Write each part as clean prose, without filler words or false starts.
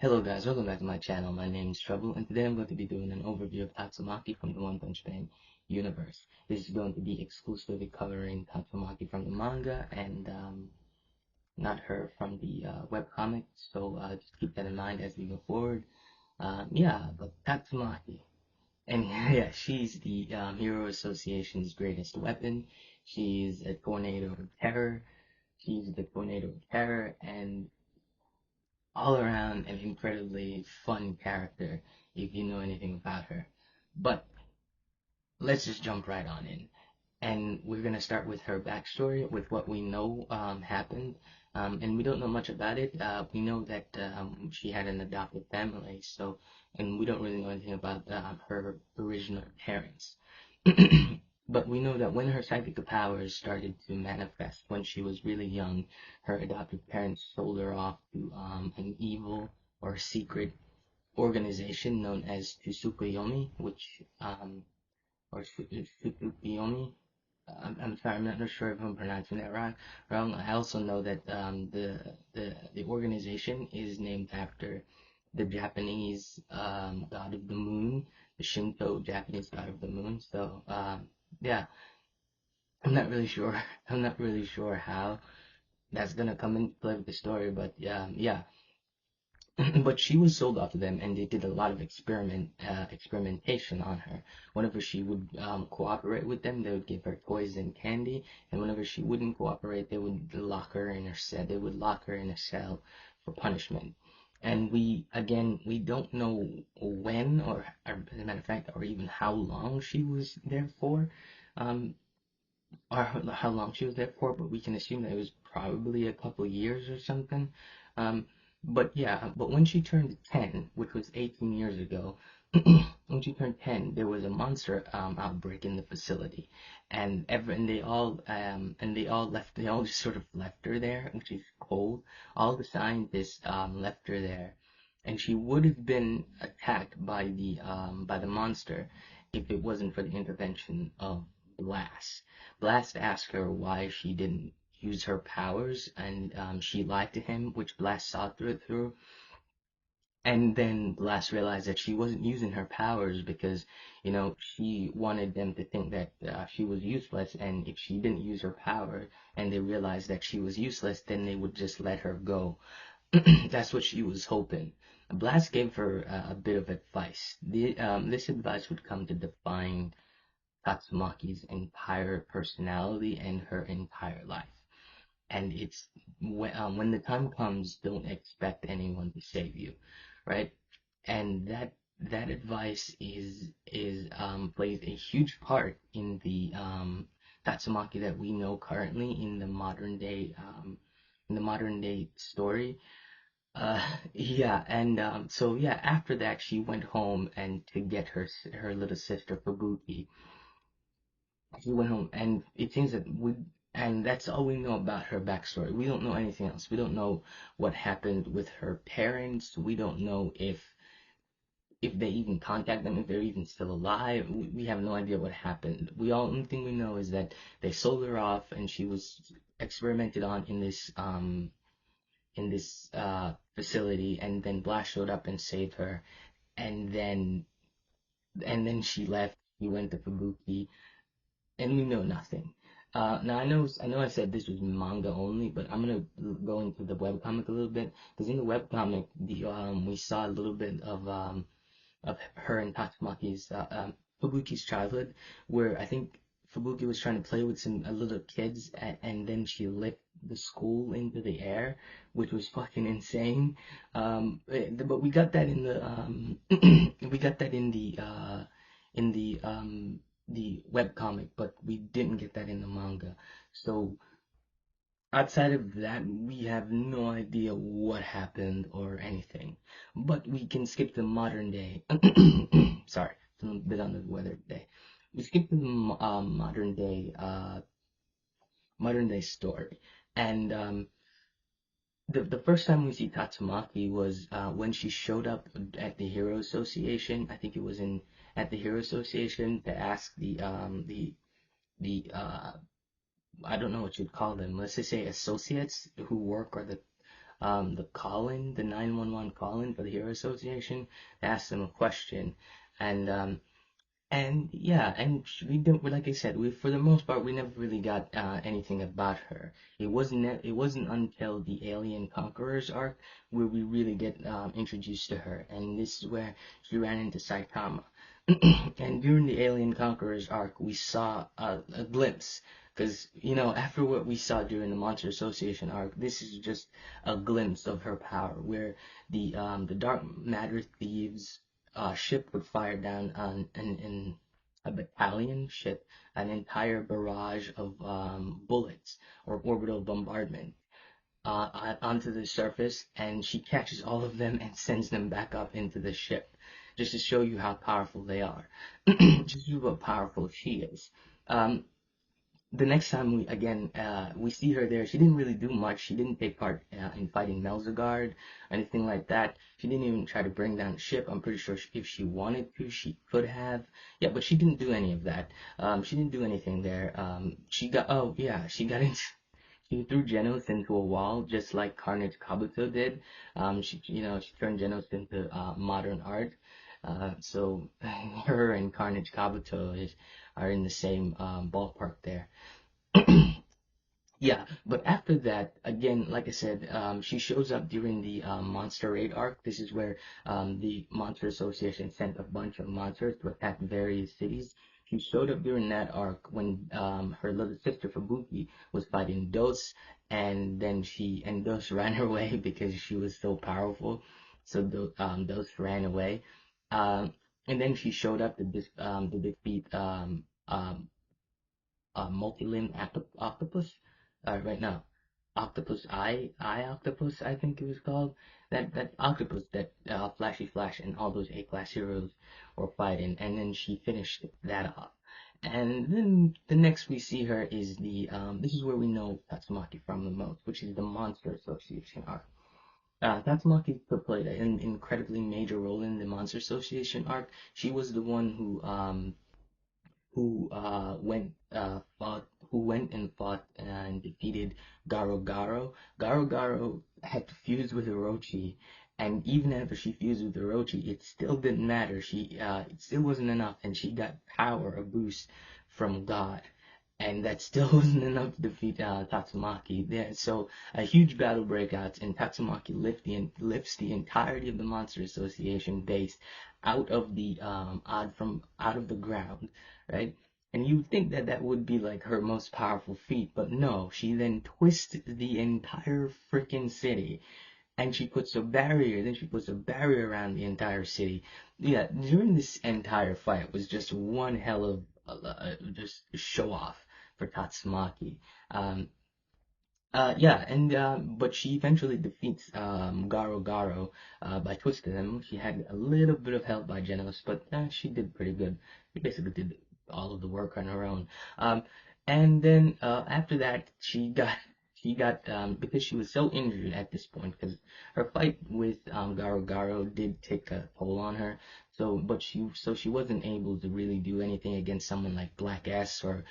Hello guys, welcome back to my channel. My name is Trouble, and today I'm going to be doing an overview of Tatsumaki from the One Punch Man universe. This is going to be exclusively covering Tatsumaki from the manga and not her from the webcomic, so just keep that in mind as we go forward. Yeah, but Tatsumaki. And yeah, she's the Hero Association's greatest weapon. She's a tornado of terror. She's the tornado of terror, and all around an incredibly fun character if you know anything about her. But let's just jump right on in. And we're going to start with her backstory, with what we know happened. And we don't know much about it. We know that she had an adopted family, so, and we don't really know anything about her original parents. But we know that when her psychic powers started to manifest when she was really young, her adopted parents sold her off to an evil or secret organization known as Tsukuyomi, which or Tsukuyomi. I'm sorry, I'm not sure if I'm pronouncing that right. Wrong. I also know that the organization is named after the Japanese god of the moon, the Shinto Japanese god of the moon. So yeah, I'm not really sure. I'm not really sure how that's gonna come into play with the story, but yeah. But she was sold off to them, and they did a lot of experimentation on her. Whenever she would cooperate with them, they would give her toys and candy, and whenever she wouldn't cooperate, they would lock her in her cell. They would lock her in a cell for punishment. And we don't know when, or as a matter of fact, or even how long she was there for. Um, or how long she was there for, but we can assume that it was probably a couple years or something. Um, but yeah, but when she turned 10, which was 18 years ago, when she turned 10, there was a monster outbreak in the facility, and they all left. They all just sort of left her there, which is cold. All the scientists left her there, and she would have been attacked by the monster if it wasn't for the intervention of Blast. Blast asked her why she didn't use her powers, and she lied to him, which Blast saw through. And then Blast realized that she wasn't using her powers because, she wanted them to think that she was useless, and if she didn't use her power and they realized that she was useless, then they would just let her go. That's what she was hoping. Blast gave her a bit of advice. This advice would come to define Tatsumaki's entire personality and her entire life. And it's when the time comes, don't expect anyone to save you, right? And that advice is plays a huge part in the Tatsumaki that we know currently in the modern day story. Yeah, and so yeah, after that she went home and to get her little sister Fubuki. She went home, and it seems that and that's all we know about her backstory. We don't know anything else. We don't know what happened with her parents. We don't know if they even contact them, if they're even still alive. We have no idea what happened. Only thing we know is that they sold her off, and she was experimented on in this facility, and then Blast showed up and saved her, and then she left. He went to Fubuki, and we know nothing. Now I know I said this was manga only, but I'm gonna go into the webcomic a little bit because in the webcomic, we saw a little bit of her and Tatsumaki's Fubuki's childhood, where I think Fubuki was trying to play with some little kids, and then she lit the school into the air, which was fucking insane. But we got that in the we got that in the webcomic, but we didn't get that in the manga. So outside of that, we have no idea what happened or anything. But we can skip the modern day. Sorry, it's a bit on the weather today. We skip to the modern day story, and the first time we see Tatsumaki was when she showed up at the Hero Association. I think it was in at the Hero Association to ask the I don't know what you'd call them. Let's just say associates who work or the the call-in, the 911 call-in for the Hero Association. They asked them a question, and yeah, and we don't, like I said, we for the most part we never really got anything about her. It wasn't until the Alien Conquerors arc where we really get introduced to her, and this is where she ran into Saitama. And during the Alien Conquerors arc, we saw a glimpse, because after what we saw during the Monster Association arc, this is just a glimpse of her power, where the Dark Matter Thieves ship would fire down on in a battalion ship an entire barrage of bullets or orbital bombardment onto the surface, and she catches all of them and sends them back up into the ship, just to show you how powerful they are, just to show how powerful she is. Um, the next time we see her there, she didn't really do much. She didn't take part in fighting Melzagard, anything like that. She didn't even try to bring down the ship. I'm pretty sure if she wanted to, she could have. Yeah, but she didn't do any of that. She didn't do anything there. Oh yeah, she threw Genos into a wall, just like Carnage Kabuto did. She turned Genos into modern art. So her and Carnage Kabuto are in the same ballpark there. Yeah, but after that, again, like I said, she shows up during the Monster Raid arc. This is where the Monster Association sent a bunch of monsters to attack various cities. She showed up during that arc when her little sister Fubuki was fighting Dos, and then Dos ran away because she was so powerful. So Dos ran away, um, and then she showed up to defeat multi-limbed octopus. Right now, octopus eye octopus, I think it was called. That octopus that Flashy Flash and all those A-class heroes were fighting, and then she finished that off. And then the next we see her is this is where we know Tatsumaki from the most, which is the Monster Association arc. Tatsumaki played an incredibly major role in the Monster Association arc. She was the one who went and fought and defeated Garo Garo. Garo Garo had to fuse with Orochi, and even after she fused with Orochi, it still didn't matter. It still wasn't enough, and she got power, a boost from God. And that still wasn't enough to defeat Tatsumaki. There, so a huge battle breakouts, and Tatsumaki lifts the entirety of the Monster Association base out of the out of the ground, right? And you'd think that that would be like her most powerful feat, but no, she then twists the entire freaking city, and she puts a barrier around the entire city. Yeah, during this entire fight was just one hell of just show off for Tatsumaki. Um, yeah, and but she eventually defeats Garo Garo by twisting him. She had a little bit of help by Genos, but she did pretty good. She basically did all of the work on her own. Um, and then after that, she got because she was so injured at this point, because her fight with Garo Garo did take a toll on her. So she wasn't able to really do anything against someone like Black S or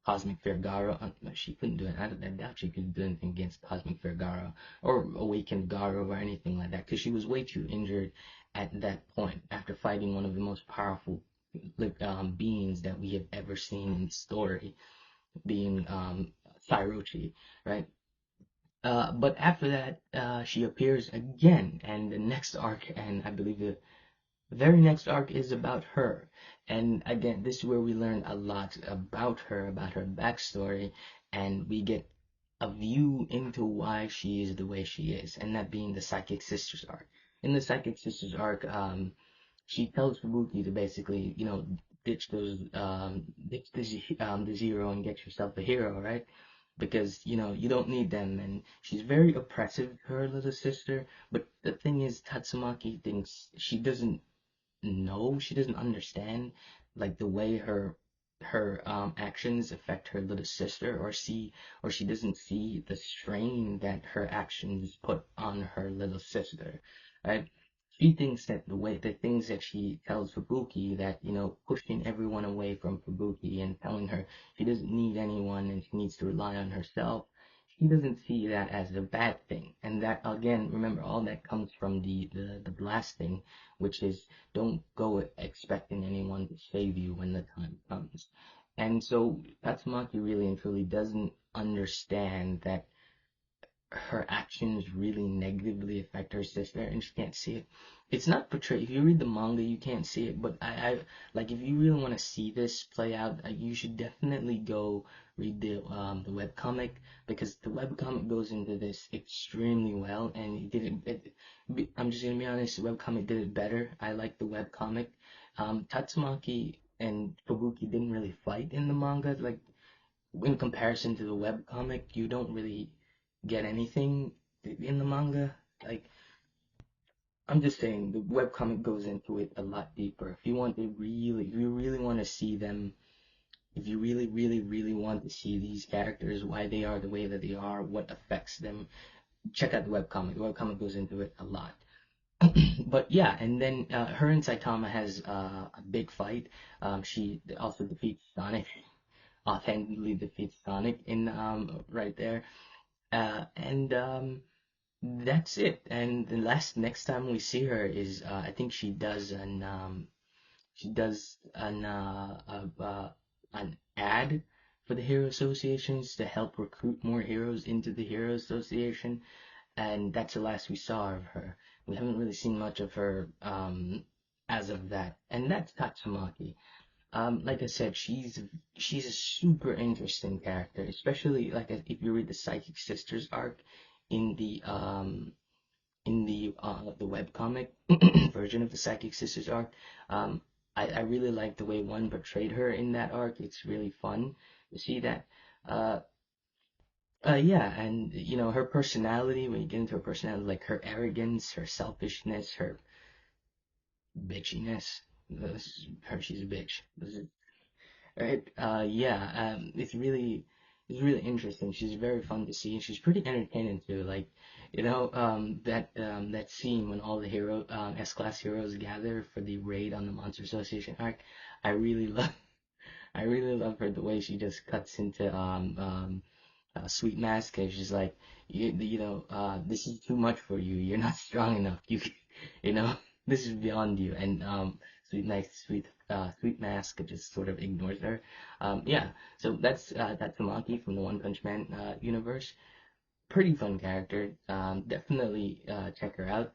Cosmic Vergara. No, she couldn't do it. I doubt she could do anything against Cosmic Vergara or Awakened Garo or anything like that, because she was way too injured at that point after fighting one of the most powerful beings that we have ever seen in the story, being Sairochi, right? But after that, she appears again, and the next arc, and I believe the very next arc is about her. And again, this is where we learn a lot about her backstory, and we get a view into why she is the way she is, and that being the Psychic Sisters arc. In the Psychic Sisters arc, she tells Fubuki to basically, ditch the zero and get yourself a hero, right? Because you don't need them, and she's very oppressive to her little sister. But the thing is, Tatsumaki thinks she doesn't understand like the way her actions affect her little sister, or she doesn't see the strain that her actions put on her little sister, right? She thinks that the things that she tells Fubuki, that pushing everyone away from Fubuki and telling her she doesn't need anyone and she needs to rely on herself, he doesn't see that as a bad thing. And that again, remember, all that comes from the blasting, which is don't go expecting anyone to save you when the time comes. And so Tatsumaki really and truly doesn't understand that her actions really negatively affect her sister and she can't see it. It's not portrayed. If you read the manga, you can't see it. But I like, if you really want to see this play out, you should definitely go read the web comic, because the web comic goes into this extremely well, and it did I'm just gonna be honest, the web comic did it better. I like the web comic. Tatsumaki and Kobuki didn't really fight in the manga. Like, in comparison to the web comic, you don't really get anything in the manga. Like, I'm just saying, the web comic goes into it a lot deeper. If you really want to see them, if you really, really, really want to see these characters, why they are the way that they are, what affects them, check out the web comic. The web comic goes into it a lot. But yeah, and then her and Saitama has a big fight. She also defeats Sonic, offhandedly defeats Sonic in right there. And That's it. And the next time we see her is, I think she does an ad for the Hero Associations to help recruit more heroes into the Hero Association, and that's the last we saw of her. We haven't really seen much of her as of that, and that's Tatsumaki. Like I said, she's a super interesting character, especially like if you read the Psychic Sisters arc in the webcomic version of the Psychic Sisters arc. I really like the way one portrayed her in that arc. It's really fun to see that. Uh, yeah, and her personality, when you get into her personality, like her arrogance, her selfishness, her bitchiness. She's a bitch. Right? Yeah. It's really interesting. She's very fun to see, and she's pretty entertaining too. Like, that scene when all the S-class heroes gather for the raid on the Monster Association arc. I really love, I really love her the way she just cuts into Sweet Mask, and she's like, this is too much for you. You're not strong enough. You know, this is beyond you. And Sweet Mask just sort of ignores her. Yeah. So that's Tatsumaki from the One Punch Man universe. Pretty fun character. Definitely check her out.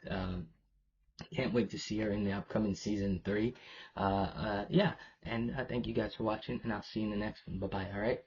Can't wait to see her in the upcoming season 3. Yeah. And thank you guys for watching, and I'll see you in the next one. Bye bye. All right.